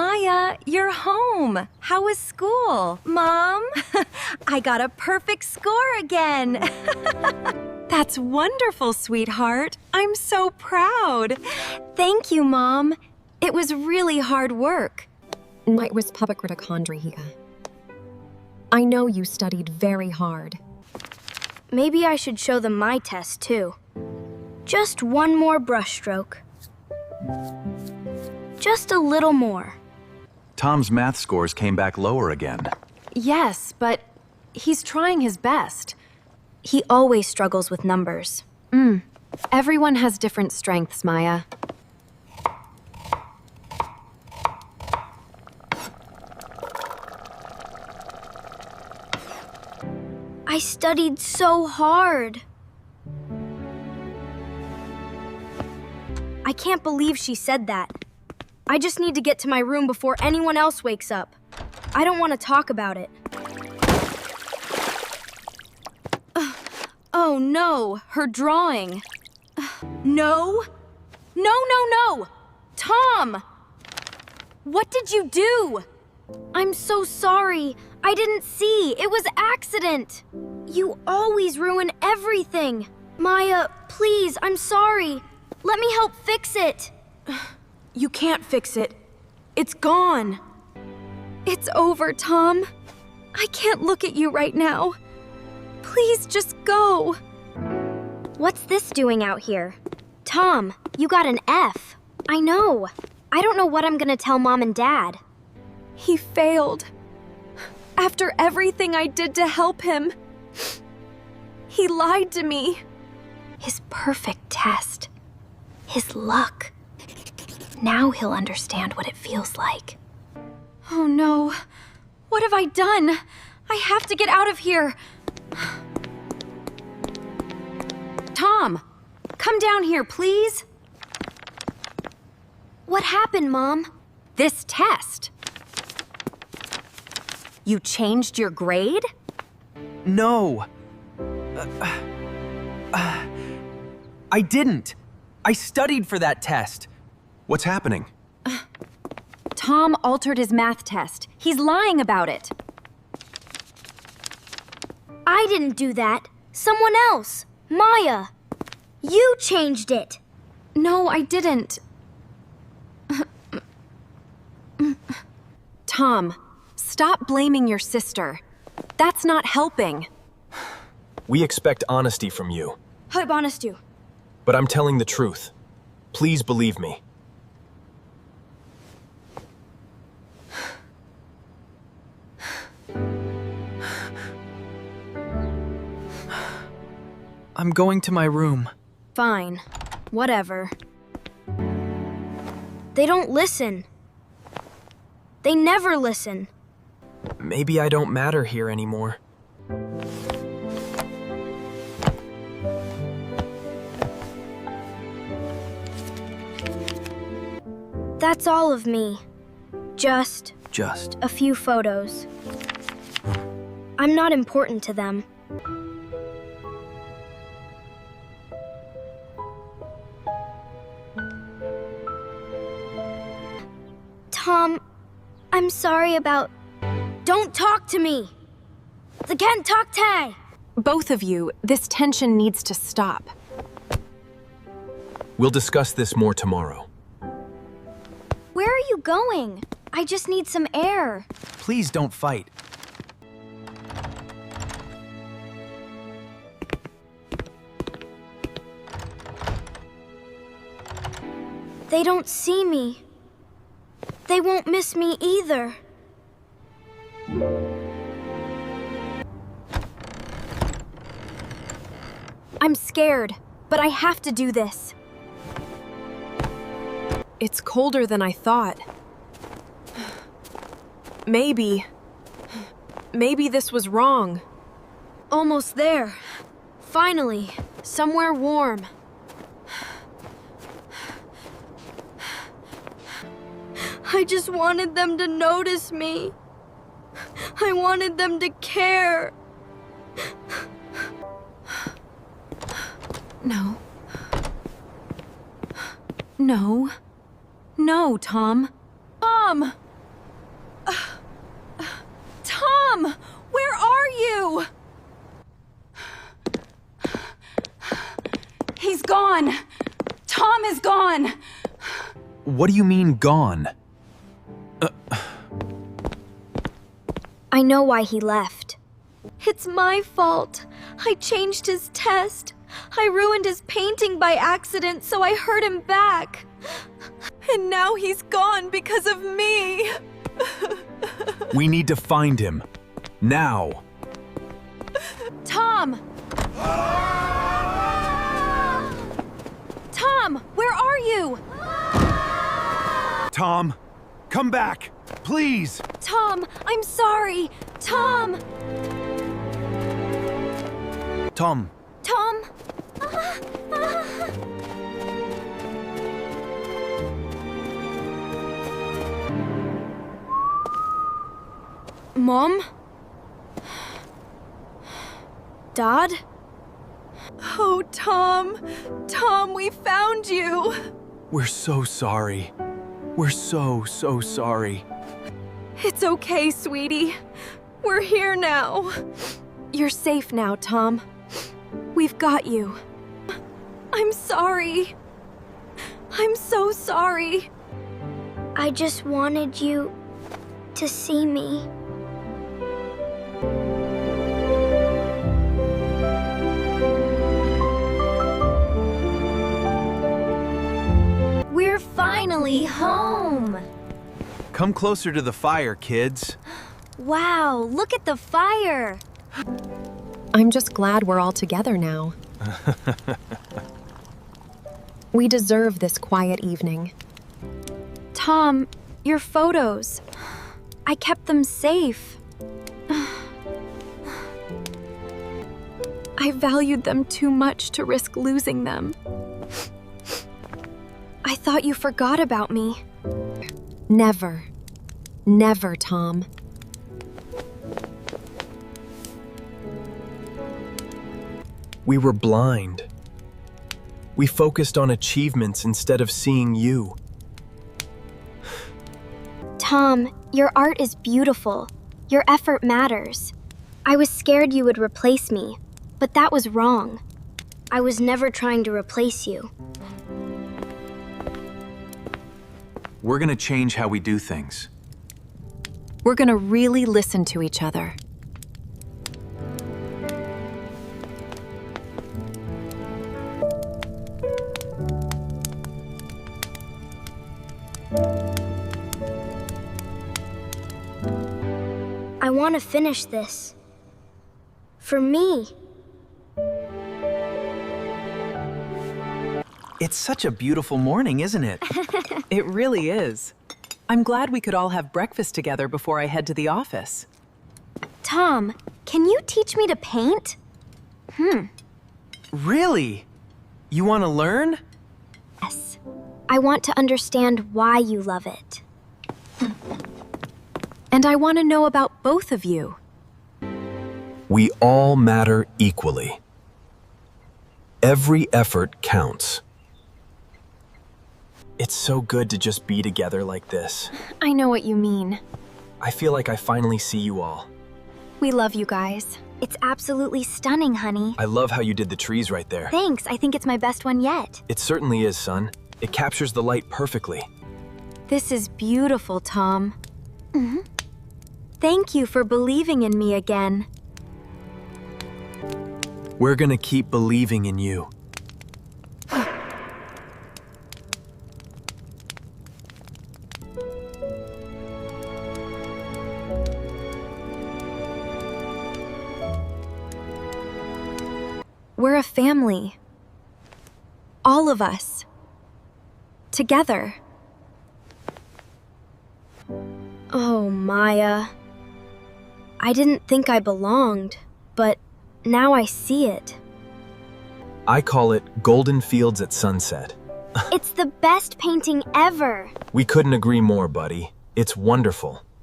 Maya, you're home. How was school? Mom, I got a perfect score again. That's wonderful, sweetheart. I'm so proud. Thank you, Mom. It was really hard work. Might was hypochondria. I know you studied very hard. Maybe I should show them my test, too. Just one more brushstroke. Just a little more. Tom's math scores came back lower again. Yes, but he's trying his best. He always struggles with numbers. Everyone has different strengths, Maya. I studied so hard. I can't believe she said that. I just need to get to my room before anyone else wakes up. I don't want to talk about it. Oh no, her drawing. No. No! Tom! What did you do? I'm so sorry. I didn't see. It was accident. You always ruin everything. Maya, please, I'm sorry. Let me help fix it. You can't fix it. It's gone. It's over, Tom. I can't look at you right now. Please just go. What's this doing out here? Tom, you got an F. I know. I don't know what I'm gonna tell Mom and Dad. He failed. After everything I did to help him, he lied to me. His perfect test. His luck. Now he'll understand what it feels like. Oh no. What have I done? I have to get out of here. Tom, come down here, please. What happened, Mom? This test. You changed your grade? No. I didn't. I studied for that test. What's happening? Tom altered his math test. He's lying about it. I didn't do that. Someone else. Maya. You changed it. No, I didn't. Tom, stop blaming your sister. That's not helping. We expect honesty from you, How honest you? but I'm telling the truth. Please believe me. I'm going to my room. Fine. Whatever. They don't listen. They never listen. Maybe I don't matter here anymore. That's all of me. Just Just. a few photos. I'm not important to them. Tom, I'm sorry about... Don't talk to me! The can't talk to! Both of you, this tension needs to stop. We'll discuss this more tomorrow. Where are you going? I just need some air. Please don't fight. They don't see me. They won't miss me either. I'm scared, but I have to do this. It's colder than I thought. Maybe this was wrong. Almost there. Finally, somewhere warm. I just wanted them to notice me. I wanted them to care. No. No. No, Tom. Tom! gone! Tom is gone! What do you mean, gone? I know why he left. It's my fault. I changed his test. I ruined his painting by accident, so I hurt him back. And now he's gone because of me. We need to find him. Now. Tom! Tom, where are you? Tom, come back, please. Tom, I'm sorry. Tom! Tom, Tom! Mom? Dad? Oh, Tom. Tom, we found you. we're so sorry. We're so sorry. It's okay, sweetie. We're here now. You're safe now, Tom. We've got you. I'm sorry. I'm so sorry. I just wanted you to see me. We're finally home! Come closer to the fire, kids. Wow, look at the fire! I'm just glad we're all together now. We deserve this quiet evening. Tom, your photos. I kept them safe. I valued them too much to risk losing them. I thought you forgot about me. Never. Never, Tom. We were blind. We focused on achievements instead of seeing you. Tom, your art is beautiful. Your effort matters. I was scared you would replace me, but that was wrong. I was never trying to replace you. We're gonna change how we do things. We're gonna really listen to each other. I want to finish this. For me. It's such a beautiful morning, isn't it? It really is. I'm glad we could all have breakfast together before I head to the office. Tom, can you teach me to paint? Really? You want to learn? Yes. I want to understand why you love it. And I want to know about both of you. We all matter equally. Every effort counts. It's so good to just be together like this. I know what you mean. I feel like I finally see you all. We love you guys. It's absolutely stunning, honey. I love how you did the trees right there. Thanks, I think it's my best one yet. It certainly is, son. It captures the light perfectly. This is beautiful, Tom. Thank you for believing in me again. We're gonna keep believing in you. We're a family. All of us. Together. Oh, Maya. I didn't think I belonged, but now I see it. I call it Golden Fields at Sunset. It's the best painting ever. We couldn't agree more, buddy. It's wonderful.